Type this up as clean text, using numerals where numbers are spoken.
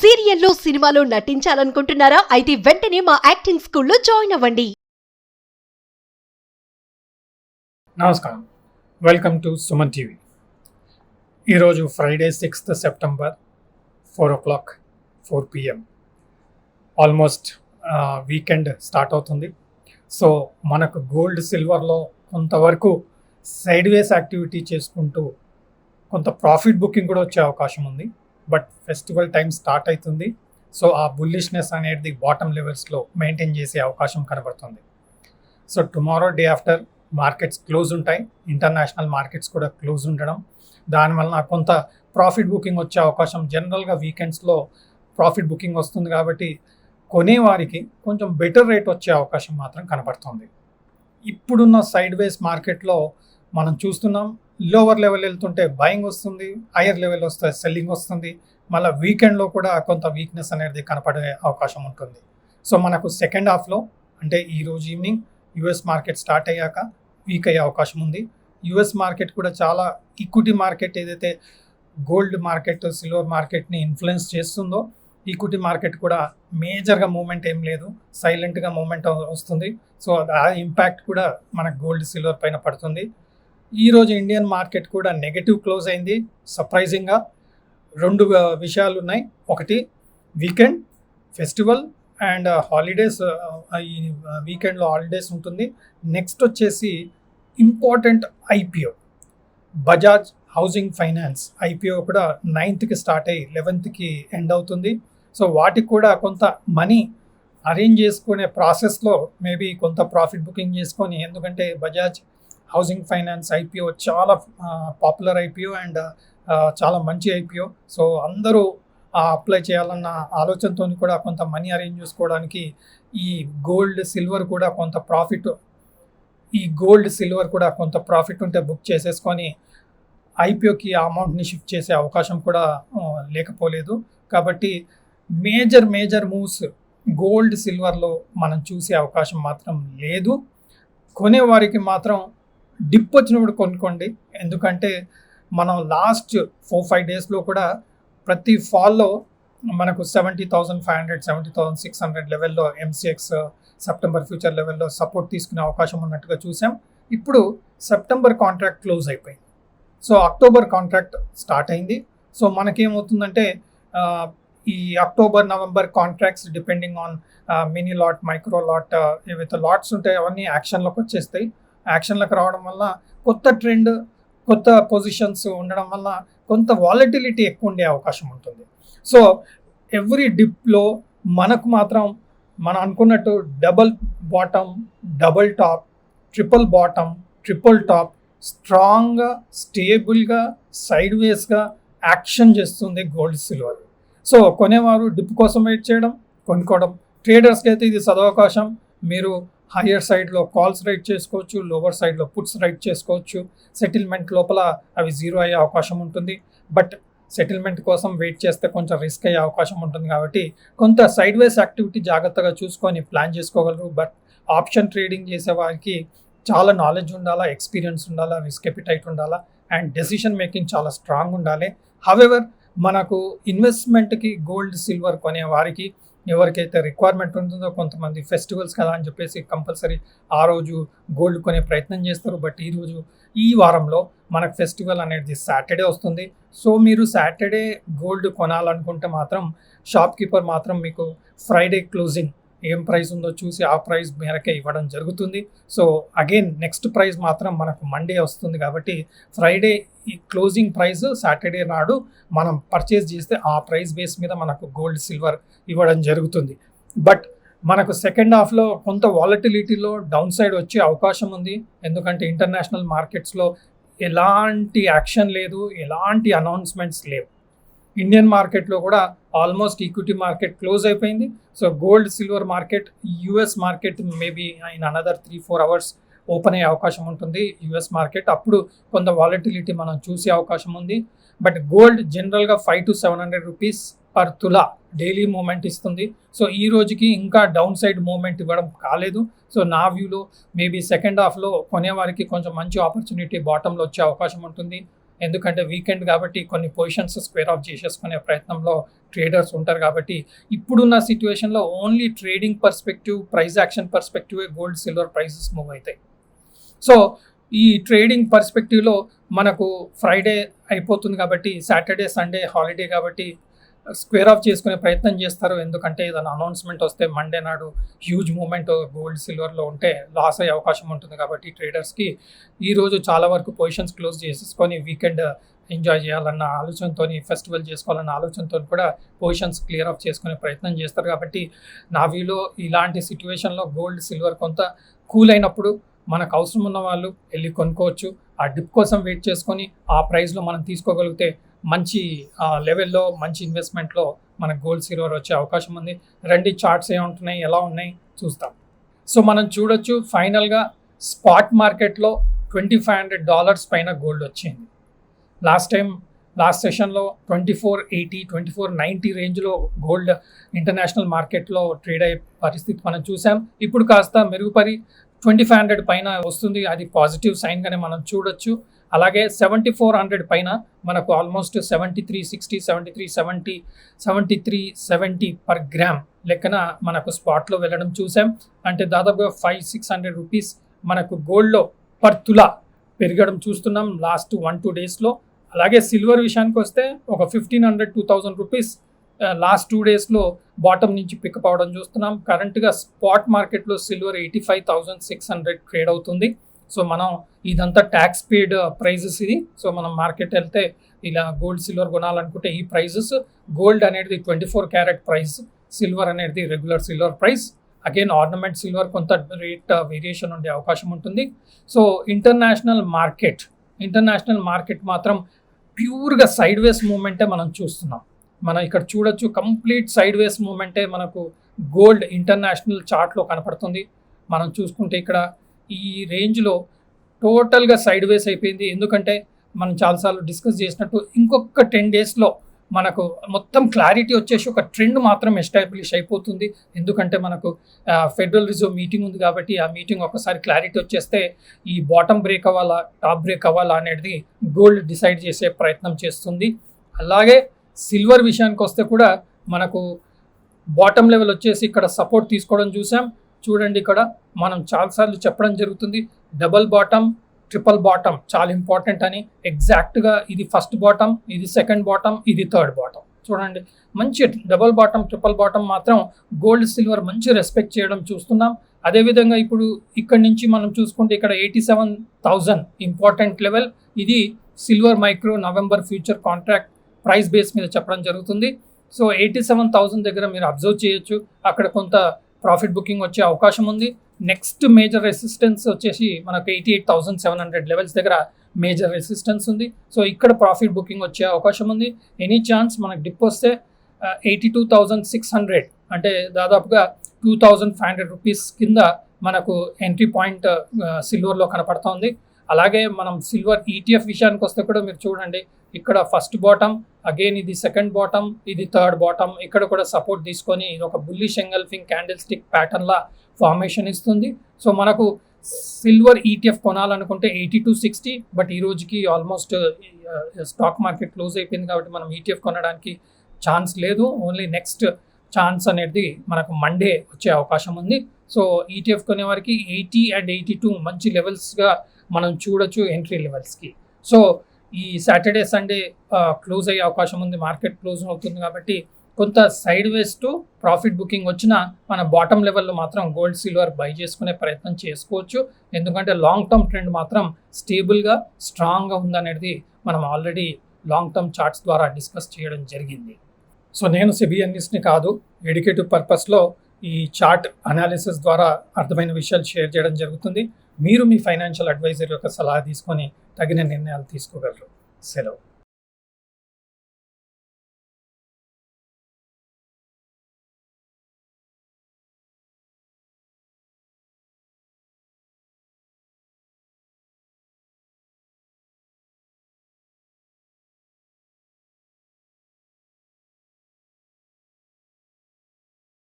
సీరియల్లో సినిమాలో నటించాలనుకుంటున్నారా? అయితే వెంటనే మా యాక్టింగ్ స్కూల్లో జాయిన్ అవ్వండి. నమస్కారం, వెల్కమ్ టు సుమన్ టీవీ. ఈరోజు Friday 6th September 4 PM. Almost weekend start అవుతుంది. సో మనకు గోల్డ్ సిల్వర్లో కొంతవరకు సైడ్ వేస్ యాక్టివిటీ చేసుకుంటూ కొంత ప్రాఫిట్ బుకింగ్ కూడా వచ్చే అవకాశం ఉంది. బట్ ఫెస్టివల్ టైం స్టార్ట్ అవుతుంది. సో ఆ బుల్లిష్నెస్ అనేది బాటమ్ లెవెల్స్లో మెయింటైన్ చేసే అవకాశం కనబడుతుంది. So tomorrow day after markets close ఉంటాయి. ఇంటర్నేషనల్ మార్కెట్స్ కూడా క్లోజ్ ఉండడం, దానివల్ల కొంత ప్రాఫిట్ బుకింగ్ వచ్చే అవకాశం, జనరల్గా వీకెండ్స్లో ప్రాఫిట్ బుకింగ్ వస్తుంది కాబట్టి కొనేవారికి కొంచెం బెటర్ రేట్ వచ్చే అవకాశం మాత్రం కనబడుతుంది. ఇప్పుడున్న సైడ్ వేస్ మార్కెట్లో మనం చూస్తున్నాం, లోవర్ లెవెల్ వెళ్తుంటే బయింగ్ వస్తుంది, హయ్యర్ లెవెల్ వస్తే సెల్లింగ్ వస్తుంది. మళ్ళీ వీకెండ్లో కూడా కొంత వీక్నెస్ అనేది కనపడే అవకాశం ఉంటుంది. సో మనకు సెకండ్ హాఫ్లో అంటే ఈరోజు ఈవినింగ్ యుఎస్ మార్కెట్ స్టార్ట్ అయ్యాక వీక్ అయ్యే అవకాశం ఉంది. యుఎస్ మార్కెట్ కూడా చాలా ఈక్విటీ మార్కెట్ ఏదైతే గోల్డ్ మార్కెట్, సిల్వర్ మార్కెట్ని ఇన్ఫ్లుయెన్స్ చేస్తుందో, ఈక్విటీ మార్కెట్ కూడా మేజర్గా మూమెంట్ ఏం లేదు, సైలెంట్గా మూమెంట్ వస్తుంది. సో ఆ ఇంపాక్ట్ కూడా మనకు గోల్డ్ సిల్వర్ పైన పడుతుంది. ఈరోజు ఇండియన్ మార్కెట్ కూడా నెగటివ్ క్లోజ్ అయింది. సర్ప్రైజింగ్గా రెండు విషయాలు ఉన్నాయి. ఒకటి వీకెండ్, ఫెస్టివల్ అండ్ హాలిడేస్. ఈ వీకెండ్లో హాలిడేస్ ఉంటుంది. నెక్స్ట్ వచ్చేసి important IPO, Bajaj housing finance IPO కూడా 9th స్టార్ట్ అయ్యి 11th ఎండ్ అవుతుంది. సో వాటికి కూడా కొంత మనీ అరేంజ్ చేసుకునే ప్రాసెస్లో మేబీ కొంత ప్రాఫిట్ బుకింగ్ చేసుకొని, ఎందుకంటే బజాజ్ హౌసింగ్ ఫైనాన్స్ ఐపీఓ చాలా పాపులర్ ఐపీఓ అండ్ చాలా మంచి ఐపీఓ. సో అందరూ అప్లై చేయాలన్న ఆలోచనతో కూడా కొంత మనీ అరేంజ్ చేసుకోవడానికి ఈ గోల్డ్ సిల్వర్ కూడా కొంత ప్రాఫిట్ ఉంటే బుక్ చేసేసుకొని ఐపీఓకి ఆ అమౌంట్ని షిఫ్ట్ చేసే అవకాశం కూడా లేకపోలేదు. కాబట్టి మేజర్ మూవ్స్ గోల్డ్ సిల్వర్లో మనం చూసే అవకాశం మాత్రం లేదు. కొనేవారికి మాత్రం డిప్ వచ్చినప్పుడు కొనుక్కోండి, ఎందుకంటే మనం లాస్ట్ 4-5 డేస్లో కూడా ప్రతి ఫాల్లో మనకు 70,500, 70,600 లెవెల్లో ఎంసీఎక్స్ సెప్టెంబర్ ఫ్యూచర్ లెవెల్లో సపోర్ట్ తీసుకునే అవకాశం ఉన్నట్టుగా చూసాం. ఇప్పుడు సెప్టెంబర్ కాంట్రాక్ట్ క్లోజ్ అయిపోయింది. సో అక్టోబర్ కాంట్రాక్ట్ స్టార్ట్ అయింది. సో మనకేమవుతుందంటే ఈ October, November contracts depending on mini lot, micro lot, ఏవైతే లాట్స్ ఉంటాయో అవన్నీ యాక్షన్లోకి వచ్చేస్తాయి. యాక్షన్లకు రావడం వల్ల కొత్త ట్రెండ్, కొత్త పొజిషన్స్ ఉండడం వల్ల కొంత వాలటిలిటీ ఎక్కువ ఉండే అవకాశం ఉంటుంది. సో ఎవ్రీ డిప్లో మనకు మాత్రం మనం అనుకున్నట్టు double bottom, double tap, triple bottom, triple top స్ట్రాంగ్గా, స్టేబుల్గా, సైడ్ వేస్గా యాక్షన్ చేస్తుంది గోల్డ్ సిల్వర్. సో కొనేవారు డిప్ కోసం వెయిట్ చేయడం, కొనుక్కోవడం. ట్రేడర్స్కి అయితే ఇది సదవకాశం. మీరు హయ్యర్ సైడ్లో కాల్స్ రైట్ చేసుకోవచ్చు, లోవర్ సైడ్లో పుట్స్ రైట్ చేసుకోవచ్చు. సెటిల్మెంట్ లోపల అవి జీరో అయ్యే అవకాశం ఉంటుంది. బట్ సెటిల్మెంట్ కోసం వెయిట్ చేస్తే కొంచెం రిస్క్ అయ్యే అవకాశం ఉంటుంది. కాబట్టి కొంత సైడ్ వేస్ యాక్టివిటీ జాగ్రత్తగా చూసుకొని ప్లాన్ చేసుకోగలరు. బట్ ఆప్షన్ ట్రేడింగ్ చేసే వారికి చాలా నాలెడ్జ్ ఉండాలా, ఎక్స్పీరియన్స్ ఉండాలా, రిస్క్ ఎపిటైట్ ఉండాలా అండ్ డెసిషన్ మేకింగ్ చాలా స్ట్రాంగ్ ఉండాలి. హవెవర్ మనకు ఇన్వెస్ట్మెంట్కి గోల్డ్ సిల్వర్ కొనే వారికి ఎవరికైతే రిక్వైర్మెంట్ ఉంటుందో, కొంతమంది ఫెస్టివల్స్ కదా అని చెప్పేసి కంపల్సరీ ఆ రోజు గోల్డ్ కొనే ప్రయత్నం చేస్తారు. బట్ ఈ వారంలో మనకు ఫెస్టివల్ అనేది సాటర్డే వస్తుంది. సో మీరు సాటర్డే గోల్డ్ కొనాలనుకుంటే మాత్రం షాప్ కీపర్ మాత్రం మీకు ఫ్రైడే క్లోజింగ్ ఏం ప్రైస్ ఉందో చూసి ఆ ప్రైస్ మేరకే ఇవ్వడం జరుగుతుంది. సో అగైన్ నెక్స్ట్ ప్రైస్ మాత్రం మనకు మండే వస్తుంది. కాబట్టి ఫ్రైడే ఈ క్లోజింగ్ ప్రైస్ సాటర్డే నాడు మనం పర్చేస్ చేస్తే ఆ ప్రైస్ బేస్ మీద మనకు గోల్డ్ సిల్వర్ ఇవ్వడం జరుగుతుంది. బట్ మనకు సెకండ్ హాఫ్లో కొంత వాలటిలిటీలో డౌన్ సైడ్ వచ్చే అవకాశం ఉంది. ఎందుకంటే ఇంటర్నేషనల్ మార్కెట్స్లో ఎలాంటి యాక్షన్ లేదు, ఎలాంటి అనౌన్స్మెంట్స్ లేవు. ఇండియన్ మార్కెట్లో కూడా ఆల్మోస్ట్ ఈక్విటీ మార్కెట్ క్లోజ్ అయిపోయింది. So gold silver market, US market maybe in another 3-4 hours open అయ్యే అవకాశం ఉంటుంది యుఎస్ మార్కెట్. అప్పుడు కొంత వాలటిలిటీ మనం చూసే అవకాశం ఉంది. బట్ గోల్డ్ జనరల్గా 500 to 700 రూపీస్ పర్ తులా డైలీ మూమెంట్ ఇస్తుంది. సో ఈ రోజుకి ఇంకా డౌన్ సైడ్ మూమెంట్ ఇవ్వడం కాలేదు. సో నా వ్యూలో మేబీ సెకండ్ హాఫ్లో కొనేవారికి కొంచెం మంచి ఆపర్చునిటీ బాటంలో వచ్చే అవకాశం ఉంటుంది. ఎందుకంటే వీకెండ్ కాబట్టి కొన్ని పొజిషన్స్ స్క్వేర్ ఆఫ్ చేసేసుకునే ప్రయత్నంలో ట్రేడర్స్ ఉంటారు. కాబట్టి ఇప్పుడున్న సిచ్యువేషన్లో only trading perspective, price action perspective gold silver prices move అవుతాయి. సో ఈ ట్రేడింగ్ పర్స్పెక్టివ్లో మనకు ఫ్రైడే అయిపోతుంది కాబట్టి సాటర్డే సండే హాలిడే కాబట్టి స్క్వేర్ ఆఫ్ చేసుకునే ప్రయత్నం చేస్తారు. ఎందుకంటే ఏదైనా అనౌన్స్మెంట్ వస్తే మండే నాడు హ్యూజ్ మూమెంట్ గోల్డ్ సిల్వర్లో ఉంటే లాస్ అయ్యే అవకాశం ఉంటుంది. కాబట్టి ట్రేడర్స్కి ఈరోజు చాలా వరకు పొజిషన్స్ క్లోజ్ చేసేసుకొని వీకెండ్ ఎంజాయ్ చేయాలన్న ఆలోచనతో, ఫెస్టివల్ చేసుకోవాలన్న ఆలోచనతో కూడా పొజిషన్స్ క్లియర్ ఆఫ్ చేసుకునే ప్రయత్నం చేస్తారు. కాబట్టి నా వ్యూలో ఇలాంటి సిచ్యువేషన్లో గోల్డ్ సిల్వర్ కొంత కూల్ అయినప్పుడు మనకు అవసరం ఉన్న వాళ్ళు వెళ్ళి కొనుక్కోవచ్చు. ఆ డిప్ కోసం వెయిట్ చేసుకొని ఆ ప్రైస్లో మనం తీసుకోగలిగితే మంచి లెవెల్లో మంచి ఇన్వెస్ట్మెంట్లో మనకు గోల్డ్ సిల్వర్ వచ్చే అవకాశం ఉంది. రెండు చార్ట్స్ ఏముంటున్నాయి, ఎలా ఉన్నాయి చూస్తాం. సో మనం చూడొచ్చు ఫైనల్గా స్పాట్ మార్కెట్లో $2,500 పైన గోల్డ్ వచ్చింది. లాస్ట్ సెషన్లో 2480, 2490 రేంజ్లో గోల్డ్ ఇంటర్నేషనల్ మార్కెట్లో ట్రేడ్ అయ్యే పరిస్థితి మనం చూసాం. ఇప్పుడు కాస్త మెరుగుపడి 2500 పైన వస్తుంది. అది పాజిటివ్ సైన్గానే మనం చూడొచ్చు. అలాగే 7400 పైన మనకు ఆల్మోస్ట్ 7360, 7370, 7370 పర్ గ్రామ్ లెక్కన మనకు స్పాట్లో వెళ్ళడం చూసాం. అంటే దాదాపుగా 500-600 రూపీస్ మనకు గోల్డ్లో పర్ తులా పెరగడం చూస్తున్నాం లాస్ట్ 1-2 డేస్లో. అలాగే సిల్వర్ విషయానికి వస్తే ఒక 1500-2000 రూపీస్ లాస్ట్ 2 డేస్లో బాటమ్ నుంచి పికప్ అవడం చూస్తున్నాం. కరెంట్గా స్పాట్ మార్కెట్లో సిల్వర్ 85,600 ట్రేడ్ అవుతుంది. సో మనం ఇదంతా ట్యాక్స్ పేడ్ ప్రైజెస్ ఇది. సో మనం మార్కెట్ వెళ్తే ఇలా గోల్డ్ సిల్వర్ కొనాలనుకుంటే ఈ ప్రైజెస్, గోల్డ్ అనేది 24 క్యారెట్ ప్రైస్, సిల్వర్ అనేది regular silver price. Again ornament silver కొంత రేట్ వేరియేషన్ ఉండే అవకాశం ఉంటుంది. సో ఇంటర్నేషనల్ మార్కెట్ మాత్రం ప్యూర్గా సైడ్ వేస్ మూమెంటే మనం చూస్తున్నాం. మనం ఇక్కడ చూడొచ్చు కంప్లీట్ సైడ్ వేస్ మూమెంటే మనకు గోల్డ్ ఇంటర్నేషనల్ చార్ట్లో కనపడుతుంది. మనం చూసుకుంటే ఇక్కడ ఈ రేంజ్లో టోటల్గా సైడ్ వేస్ అయిపోయింది. ఎందుకంటే మనం చాలాసార్లు డిస్కస్ చేసినట్టు ఇంకొక 10 డేస్లో మనకు మొత్తం క్లారిటీ వచ్చేసి ఒక ట్రెండ్ మాత్రం ఎస్టాబ్లిష్ అయిపోతుంది. ఎందుకంటే మనకు ఫెడరల్ రిజర్వ్ మీటింగ్ ఉంది కాబట్టి ఆ మీటింగ్ ఒకసారి క్లారిటీ వచ్చేస్తే ఈ బాటమ్ బ్రేక్ అవ్వాలా, టాప్ బ్రేక్ అవ్వాలా అనేది గోల్డ్ డిసైడ్ చేసే ప్రయత్నం చేస్తుంది. అలాగే సిల్వర్ విషయానికి వస్తే కూడా మనకు బాటమ్ లెవెల్ వచ్చేసి ఇక్కడ సపోర్ట్ తీసుకోవడం చూసాం. చూడండి ఇక్కడ మనం చాలాసార్లు చెప్పడం జరుగుతుంది డబల్ బాటమ్, ట్రిపుల్ బాటమ్ చాలా ఇంపార్టెంట్ అని. ఎగ్జాక్ట్గా ఇది ఫస్ట్ బాటమ్, ఇది సెకండ్ బాటమ్, ఇది థర్డ్ బాటమ్. చూడండి మంచి డబల్ బాటమ్, ట్రిపుల్ బాటమ్ మాత్రం గోల్డ్ సిల్వర్ మంచి రెస్పెక్ట్ చేయడం చూస్తున్నాం. అదేవిధంగా ఇప్పుడు ఇక్కడ నుంచి మనం చూసుకుంటే ఇక్కడ 87,000 ఇంపార్టెంట్ లెవెల్. ఇది silver micro November future contract price base మీద చెప్పడం జరుగుతుంది. సో 87,000 దగ్గర మీరు అబ్జర్వ్ చేయొచ్చు. అక్కడ కొంత ప్రాఫిట్ బుకింగ్ వచ్చే అవకాశం ఉంది. నెక్స్ట్ మేజర్ రెసిస్టెన్స్ వచ్చేసి మనకు 88,700 లెవెల్స్ దగ్గర మేజర్ రెసిస్టెన్స్ ఉంది. సో ఇక్కడ ప్రాఫిట్ బుకింగ్ వచ్చే అవకాశం ఉంది. ఎనీ ఛాన్స్ మనకు డిప్ వస్తే 82,600 అంటే దాదాపుగా 2,500 రూపీస్ కింద మనకు ఎంట్రీ పాయింట్ సిల్వర్లో కనపడుతోంది. అలాగే మనం సిల్వర్ ETF విషయానికి వస్తే కూడా మీరు చూడండి ఇక్కడ ఫస్ట్ బాటమ్, అగైన్ ఇది సెకండ్ బాటమ్, ఇది థర్డ్ బాటమ్. ఇక్కడ కూడా సపోర్ట్ తీసుకొని ఇది ఒక బుల్లిష్ ఎంగల్ఫింగ్ క్యాండిల్ స్టిక్ ప్యాటర్న్లా ఫార్మేషన్ ఇస్తుంది. సో మనకు సిల్వర్ ETF కొనాలనుకుంటే 8260, బట్ ఈ రోజుకి ఆల్మోస్ట్ స్టాక్ మార్కెట్ క్లోజ్ అయిపోయింది కాబట్టి మనం ETF కొనడానికి ఛాన్స్ లేదు. ఓన్లీ నెక్స్ట్ ఛాన్స్ అనేది మనకు మండే వచ్చే అవకాశం ఉంది. సో ETF కొనే వారికి 80 and 82 మంచి లెవెల్స్గా మనం చూడొచ్చు ఎంట్రీ లెవెల్స్కి. సో ఈ సాటర్డే సండే క్లోజ్ అయ్యే అవకాశం ఉంది. మార్కెట్ క్లోజ్ అవుతుంది కాబట్టి కొంత side ways to profit booking వచ్చినా మన బాటమ్ లెవెల్లో మాత్రం గోల్డ్ సిల్వర్ బై చేసుకునే ప్రయత్నం చేసుకోవచ్చు. ఎందుకంటే లాంగ్ టర్మ్ ట్రెండ్ మాత్రం స్టేబుల్గా స్ట్రాంగ్గా ఉందనేది మనం ఆల్రెడీ లాంగ్ టర్మ్ చార్ట్స్ ద్వారా డిస్కస్ చేయడం జరిగింది. సో నేను సెబీ అనలిస్ట్ని కాదు, ఎడ్యుకేటివ్ పర్పస్లో ఈ చార్ట్ అనాలిసిస్ ద్వారా అర్థమైన విషయాలు షేర్ చేయడం జరుగుతుంది. మీరు మీ ఫైనాన్షియల్ అడ్వైజర్ యొక్క సలహా తీసుకొని తగిన నిర్ణయాలు తీసుకోగలరు. సెలవు.